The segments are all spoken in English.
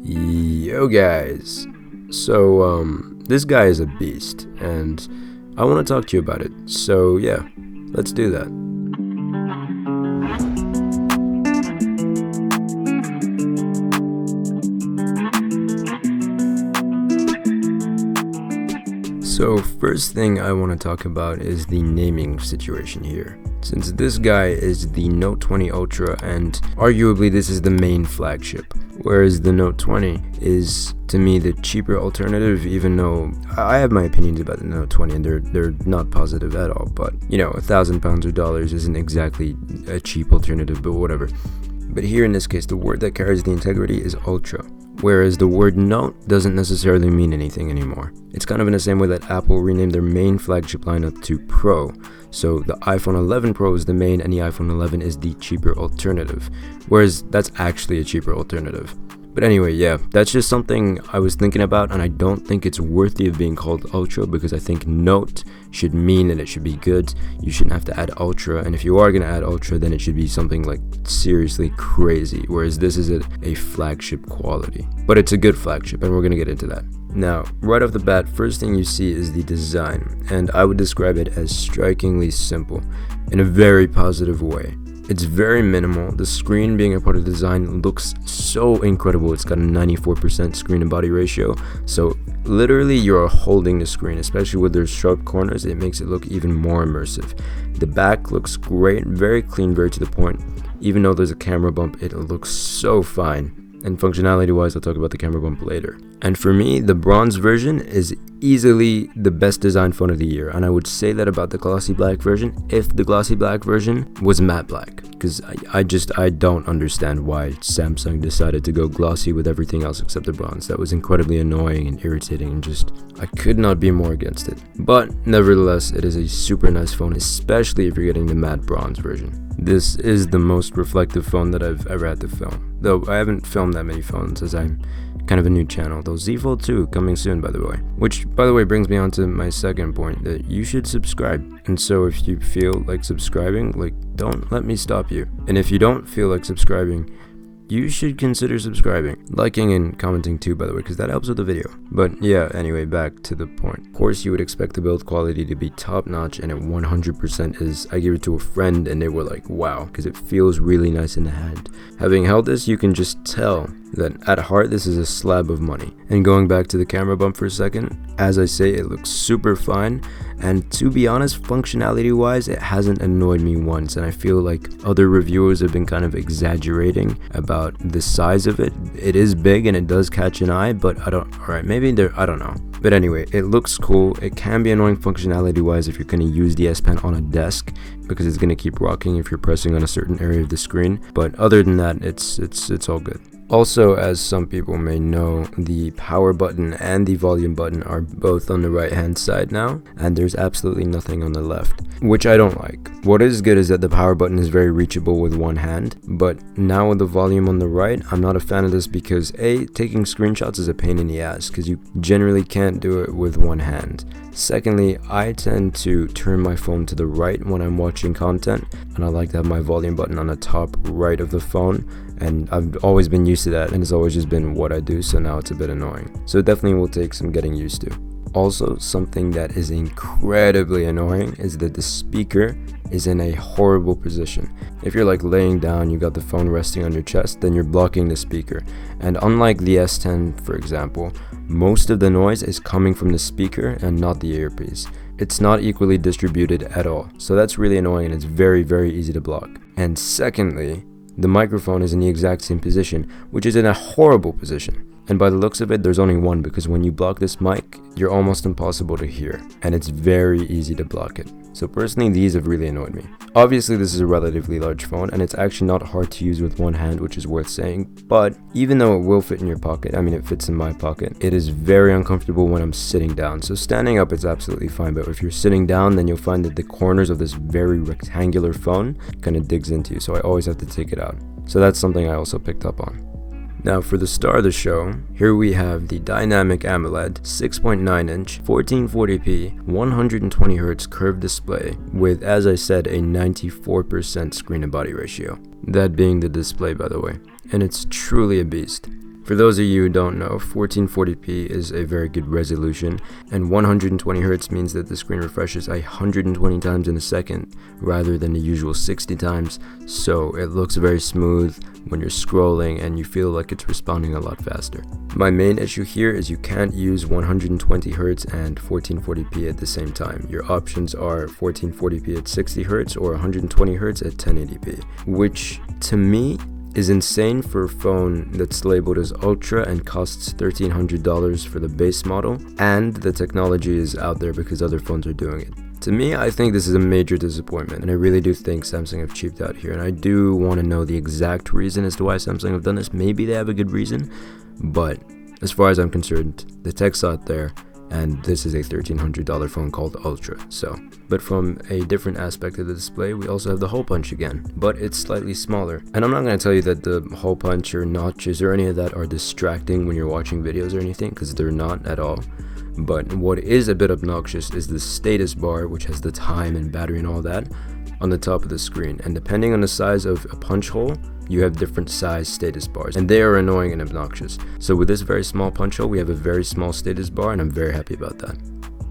Yo guys, so this guy is a beast and I want to talk to you about it, so yeah, let's do that. So first thing I want to talk about is the naming situation here. Since this guy is the Note 20 Ultra and arguably this is the main flagship, whereas the Note 20 is to me the cheaper alternative, even though I have my opinions about the Note 20 and they're not positive at all, but you know, £1,000 or dollars isn't exactly a cheap alternative, but whatever. But here in this case, the word that carries the integrity is Ultra, whereas the word Note doesn't necessarily mean anything anymore. It's kind of in the same way that Apple renamed their main flagship lineup to Pro. So the iPhone 11 Pro is the main and the iPhone 11 is the cheaper alternative, whereas that's actually a cheaper alternative. But anyway, yeah, that's just something I was thinking about, and I don't think it's worthy of being called Ultra because I think Note should mean that it should be good. You shouldn't have to add Ultra, and if you are going to add Ultra, then it should be something like seriously crazy, whereas this is a flagship quality. But it's a good flagship, and we're going to get into that. Now, right off the bat, first thing you see is the design, and I would describe it as strikingly simple in a very positive way. It's very minimal. The screen being a part of the design looks so incredible. It's got a 94% screen to body ratio. So literally you're holding the screen, especially with their sharp corners. It makes it look even more immersive. The back looks great, very clean, very to the point. Even though there's a camera bump, it looks so fine. And functionality wise, I'll talk about the camera bump later. And for me, the bronze version is easily the best design phone of the year, and I would say that about the glossy black version if the glossy black version was matte black, because I don't understand why Samsung decided to go glossy with everything else except the bronze. That was incredibly annoying and irritating, and just I could not be more against it. But nevertheless, it is a super nice phone, especially if you're getting the matte bronze version. This is the most reflective phone that I've ever had to film, though I haven't filmed that many phones as I'm kind of a new channel, though Z Fold 2 coming soon, by the way. Which, by the way, brings me on to my second point, that you should subscribe. And so if you feel like subscribing, don't let me stop you. And if you don't feel like subscribing, you should consider subscribing. Liking and commenting too, by the way, because that helps with the video. But yeah, anyway, back to the point. Of course, you would expect the build quality to be top notch, and it 100% is. I gave it to a friend and they were like, wow, because it feels really nice in the hand. Having held this, you can just tell that at heart this is a slab of money. And going back to the camera bump for a second, as I say, it looks super fine, and to be honest, functionality wise, it hasn't annoyed me once, and I feel like other reviewers have been kind of exaggerating about the size of it. It is big and it does catch an eye, but I don't know. But anyway, it looks cool. It can be annoying functionality wise if you're going to use the S Pen on a desk, because it's going to keep rocking if you're pressing on a certain area of the screen, but other than that, it's all good. Also, as some people may know, the power button and the volume button are both on the right hand side now, and there's absolutely nothing on the left, which I don't like. What is good is that the power button is very reachable with one hand, but now with the volume on the right, I'm not a fan of this because A, taking screenshots is a pain in the ass because you generally can't do it with one hand. Secondly, I tend to turn my phone to the right when I'm watching content, and I like to have my volume button on the top right of the phone, and I've always been used to that, and it's always just been what I do, so now it's a bit annoying. So it definitely will take some getting used to. Also, something that is incredibly annoying is that the speaker is in a horrible position. If you're like laying down, you got the phone resting on your chest, then you're blocking the speaker. And unlike the S10, for example, most of the noise is coming from the speaker and not the earpiece. It's not equally distributed at all. So that's really annoying, and it's very, very easy to block. And secondly, the microphone is in the exact same position, which is in a horrible position. And by the looks of it, there's only one, because when you block this mic, you're almost impossible to hear, and it's very easy to block it. So personally, these have really annoyed me. Obviously, this is a relatively large phone, and it's actually not hard to use with one hand, which is worth saying. But even though it will fit in your pocket, I mean, it fits in my pocket, it is very uncomfortable when I'm sitting down. So standing up is absolutely fine, but if you're sitting down, then you'll find that the corners of this very rectangular phone kind of digs into you, so I always have to take it out. So that's something I also picked up on. Now for the star of the show, here we have the Dynamic AMOLED 6.9-inch 1440p 120Hz curved display with, as I said, a 94% screen to body ratio. That being the display, by the way. And it's truly a beast. For those of you who don't know, 1440p is a very good resolution, and 120Hz means that the screen refreshes 120 times in a second rather than the usual 60 times, so it looks very smooth when you're scrolling and you feel like it's responding a lot faster. My main issue here is you can't use 120Hz and 1440p at the same time. Your options are 1440p at 60Hz or 120Hz at 1080p, which to me is insane for a phone that's labeled as Ultra and costs $1,300 for the base model, and the technology is out there because other phones are doing it. To me, I think this is a major disappointment, and I really do think Samsung have cheaped out here, and I do want to know the exact reason as to why Samsung have done this. Maybe they have a good reason, but as far as I'm concerned, the tech's out there, and this is a $1,300 phone called Ultra. But from a different aspect of the display, we also have the hole punch again, but it's slightly smaller. And I'm not going to tell you that the hole punch or notches or any of that are distracting when you're watching videos or anything, because they're not at all. But what is a bit obnoxious is the status bar, which has the time and battery and all that on the top of the screen, and depending on the size of a punch hole, you have different size status bars, and they are annoying and obnoxious. So with this very small punch hole, we have a very small status bar, and I'm very happy about that.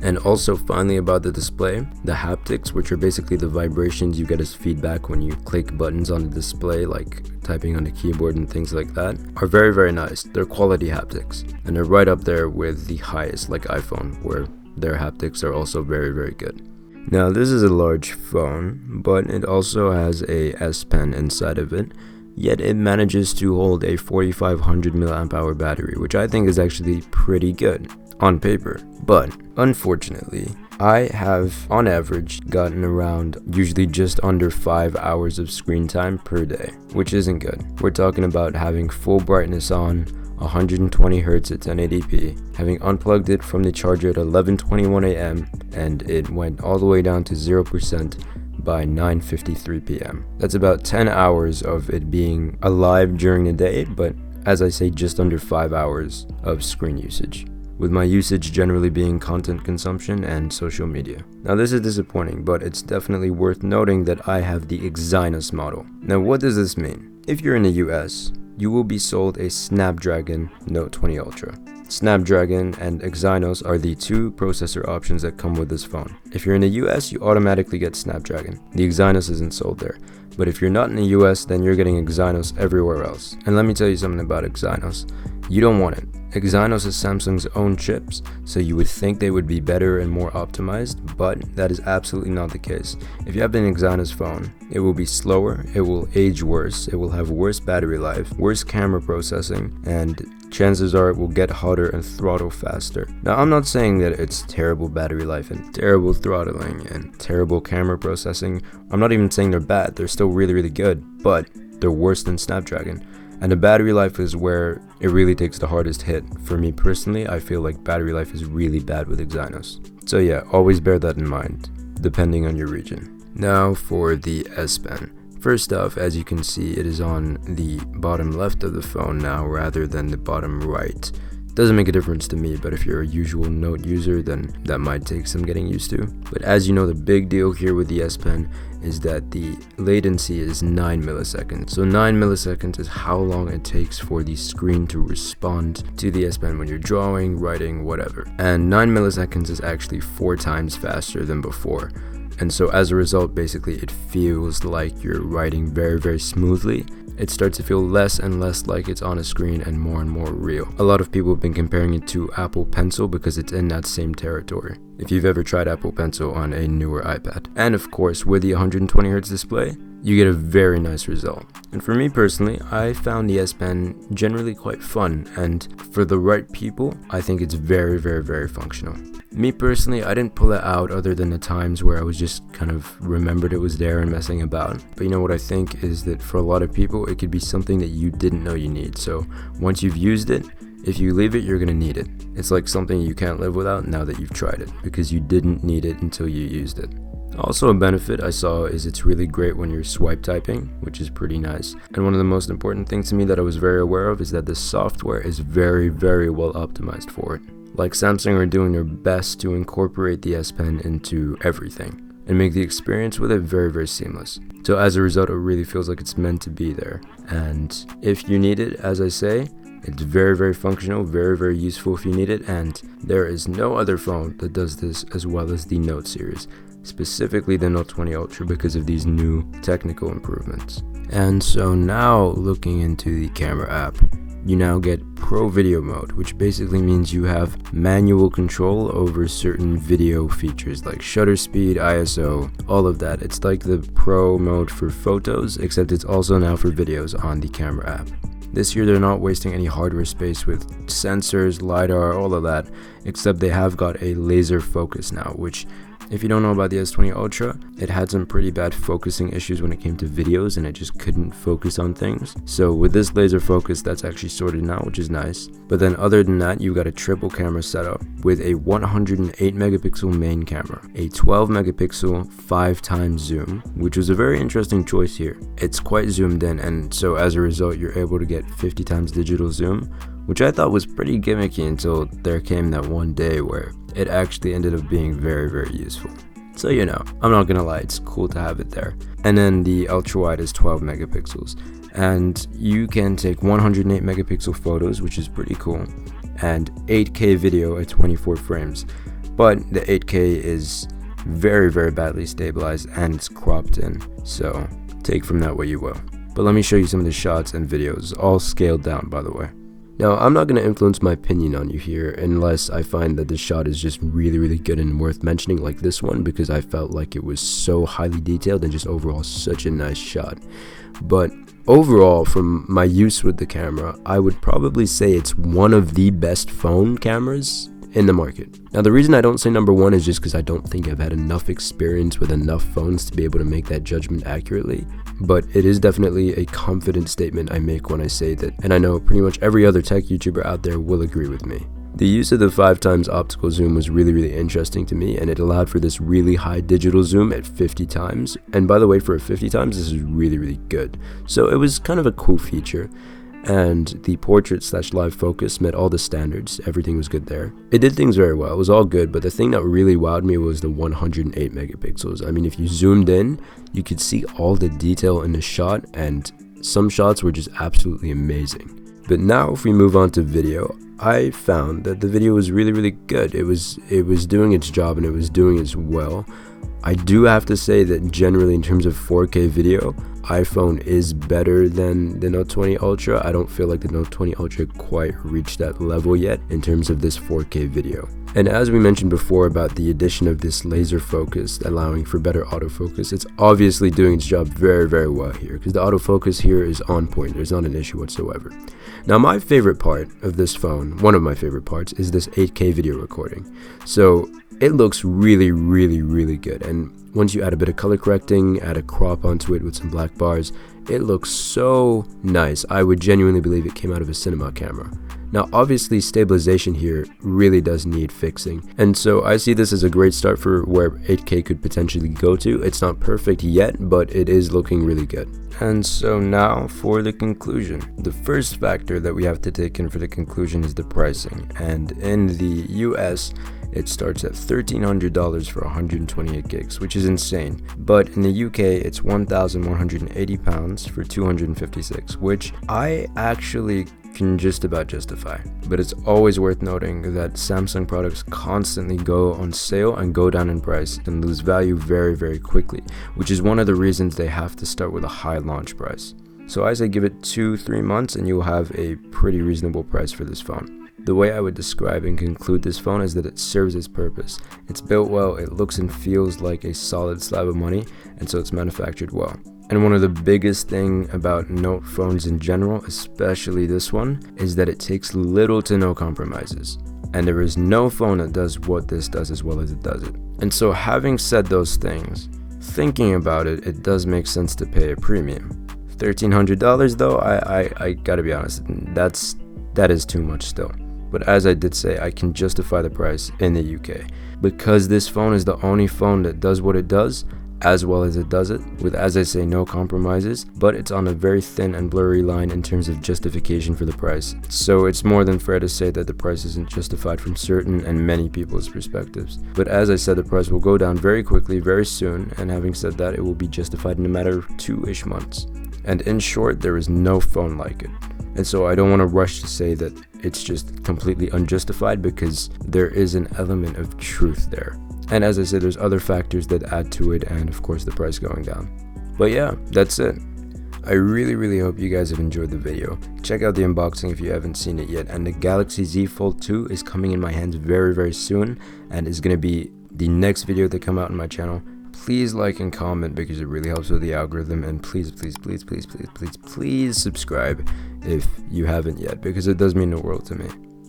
And also, finally, about the display, the haptics, which are basically the vibrations you get as feedback when you click buttons on the display, like typing on the keyboard and things like that, are very, very nice. They're quality haptics, and they're right up there with the highest, like iPhone, where their haptics are also very, very good. Now, this is a large phone, but it also has a S Pen inside of it, yet it manages to hold a 4500 mAh battery, which I think is actually pretty good on paper. But unfortunately, I have on average gotten around usually just under 5 hours of screen time per day, which isn't good. We're talking about having full brightness on, 120Hz at 1080p, having unplugged it from the charger at 11:21 a.m. and it went all the way down to 0% by 9:53 p.m. That's about 10 hours of it being alive during the day, but as I say, just under 5 hours of screen usage, with my usage generally being content consumption and social media. Now, this is disappointing, but it's definitely worth noting that I have the Exynos model. Now, what does this mean? If you're in the US, you will be sold a Snapdragon Note 20 Ultra. Snapdragon and Exynos are the two processor options that come with this phone. If you're in the US, you automatically get Snapdragon. The Exynos isn't sold there. But if you're not in the US, then you're getting Exynos everywhere else. And let me tell you something about Exynos. You don't want it. Exynos is Samsung's own chips, so you would think they would be better and more optimized, but that is absolutely not the case. If you have an Exynos phone, it will be slower, it will age worse, it will have worse battery life, worse camera processing, and chances are it will get hotter and throttle faster. Now, I'm not saying that it's terrible battery life and terrible throttling and terrible camera processing. I'm not even saying they're bad. They're still really, really good, but they're worse than Snapdragon. And the battery life is where it really takes the hardest hit. For me personally, I feel like battery life is really bad with Exynos. So yeah, always bear that in mind, depending on your region. Now for the S Pen. First off, as you can see, it is on the bottom left of the phone now rather than the bottom right. Doesn't make a difference to me, but if you're a usual Note user, then that might take some getting used to. But as you know, the big deal here with the S Pen is that the latency is 9 milliseconds. So 9 milliseconds is how long it takes for the screen to respond to the S Pen when you're drawing, writing, whatever. And 9 milliseconds is actually 4 times faster than before. And so as a result, basically it feels like you're writing very, very smoothly. It starts to feel less and less like it's on a screen and more real. A lot of people have been comparing it to Apple Pencil because it's in that same territory, if you've ever tried Apple Pencil on a newer iPad. And of course, with the 120Hz display, you get a very nice result. And for me personally, I found the S Pen generally quite fun, and for the right people, I think it's very, very functional. Me personally, I didn't pull it out other than the times where I was just kind of remembered it was there and messing about. But you know what I think is that for a lot of people, it could be something that you didn't know you need. So once you've used it, if you leave it, you're gonna need it. It's like something you can't live without now that you've tried it, because you didn't need it until you used it. Also, a benefit I saw is it's really great when you're swipe typing, which is pretty nice. And one of the most important things to me that I was very aware of is that the software is very well optimized for it. Like, Samsung are doing their best to incorporate the S Pen into everything and make the experience with it very seamless. So as a result, it really feels like it's meant to be there. And if you need it, as I say, It's very, very functional, very, very useful if you need it, and there is no other phone that does this as well as the Note series, specifically the Note 20 Ultra, because of these new technical improvements. And so now, looking into the camera app, you now get Pro Video Mode, which basically means you have manual control over certain video features like shutter speed, ISO, all of that. It's like the Pro mode for photos, except it's also now for videos on the camera app. This year they're not wasting any hardware space with sensors, LiDAR, all of that, except they have got a laser focus now, which, if you don't know about the S20 Ultra, it had some pretty bad focusing issues when it came to videos, and it just couldn't focus on things. So with this laser focus, that's actually sorted now, which is nice. But then other than that, you got a triple camera setup with a 108 megapixel main camera, a 12 megapixel 5x zoom, which was a very interesting choice here. It's quite zoomed in, and so as a result, you're able to get 50 times digital zoom, which I thought was pretty gimmicky until there came that one day where it actually ended up being very, very useful. So, you know, I'm not gonna lie, it's cool to have it there. And then the ultra wide is 12 megapixels, and you can take 108 megapixel photos, which is pretty cool, and 8K video at 24 frames. But the 8K is very, very badly stabilized and it's cropped in, so take from that what you will. But let me show you some of the shots and videos, all scaled down, by the way. Now, I'm not going to influence my opinion on you here unless I find that the shot is just really, really good and worth mentioning, like this one, because I felt like it was so highly detailed and just overall such a nice shot. But overall, from my use with the camera, I would probably say it's one of the best phone cameras in the market. Now, the reason I don't say number one is just because I don't think I've had enough experience with enough phones to be able to make that judgment accurately, but it is definitely a confident statement I make when I say that, and I know pretty much every other tech YouTuber out there will agree with me. The use of the 5x optical zoom was really, really interesting to me, and it allowed for this really high digital zoom at 50 times, and by the way, for a 50 times, this is really, really good. So it was kind of a cool feature. And the portrait/live focus met all the standards. Everything was good there. It did things very well. It was all good, but the thing that really wowed me was the 108 megapixels. I mean, if you zoomed in, you could see all the detail in the shot, and some shots were just absolutely amazing. But now if we move on to video, I found that the video was really, really good. It was doing its job, and it was doing it well. I do have to say that generally in terms of 4K video, iPhone is better than the Note 20 Ultra. I don't feel like the Note 20 Ultra quite reached that level yet in terms of this 4K video. And as we mentioned before about the addition of this laser focus allowing for better autofocus, it's obviously doing its job very, very well here, because the autofocus here is on point. There's not an issue whatsoever. Now, my favorite part of this phone, one of my favorite parts, is this 8K video recording. So it looks really, really, really good, and once you add a bit of color correcting, add a crop onto it with some black bars, it looks so nice. I would genuinely believe it came out of a cinema camera. Now, obviously, stabilization here really does need fixing, and so I see this as a great start for where 8K could potentially go to. It's not perfect yet, but it is looking really good. And so now for the conclusion. The first factor that we have to take in for the conclusion is the pricing, and in the US, it starts at $1,300 for 128 gigs, which is insane. But in the UK, it's £1,180 for 256, which I actually can just about justify. But it's always worth noting that Samsung products constantly go on sale and go down in price and lose value very, very quickly, which is one of the reasons they have to start with a high launch price. So I say give it 2-3 months and you'll have a pretty reasonable price for this phone. The way I would describe and conclude this phone is that it serves its purpose. It's built well, it looks and feels like a solid slab of money, and so it's manufactured well. And one of the biggest thing about Note phones in general, especially this one, is that it takes little to no compromises. And there is no phone that does what this does as well as it does it. And so having said those things, thinking about it, it does make sense to pay a premium. $1,300 though, I gotta be honest, that is too much still. But as I did say, I can justify the price in the UK because this phone is the only phone that does what it does as well as it does it, with, as I say, no compromises, but it's on a very thin and blurry line in terms of justification for the price. So it's more than fair to say that the price isn't justified from certain and many people's perspectives. But as I said, the price will go down very quickly, very soon, and having said that, it will be justified in a matter of 2-ish months. And in short, there is no phone like it. And so I don't want to rush to say that it's just completely unjustified, because there is an element of truth there. And as I said, there's other factors that add to it, and of course the price going down. But yeah, that's it. I really hope you guys have enjoyed the video. Check out the unboxing if you haven't seen it yet, and the Galaxy Z Fold 2 is coming in my hands very soon, and is going to be the next video that come out on my channel. Please like and comment, because it really helps with the algorithm, and please subscribe if you haven't yet, because it does mean the world to me.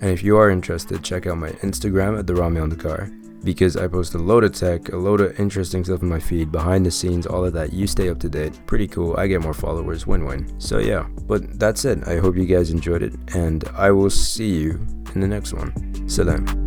And if you are interested, check out my Instagram at El-Naggar, because I post a load of tech, a load of interesting stuff in my feed, behind the scenes, all of that. You stay up to date. Pretty cool. I get more followers, win-win. So yeah, but that's it. I hope you guys enjoyed it, and I will see you in the next one. Salam.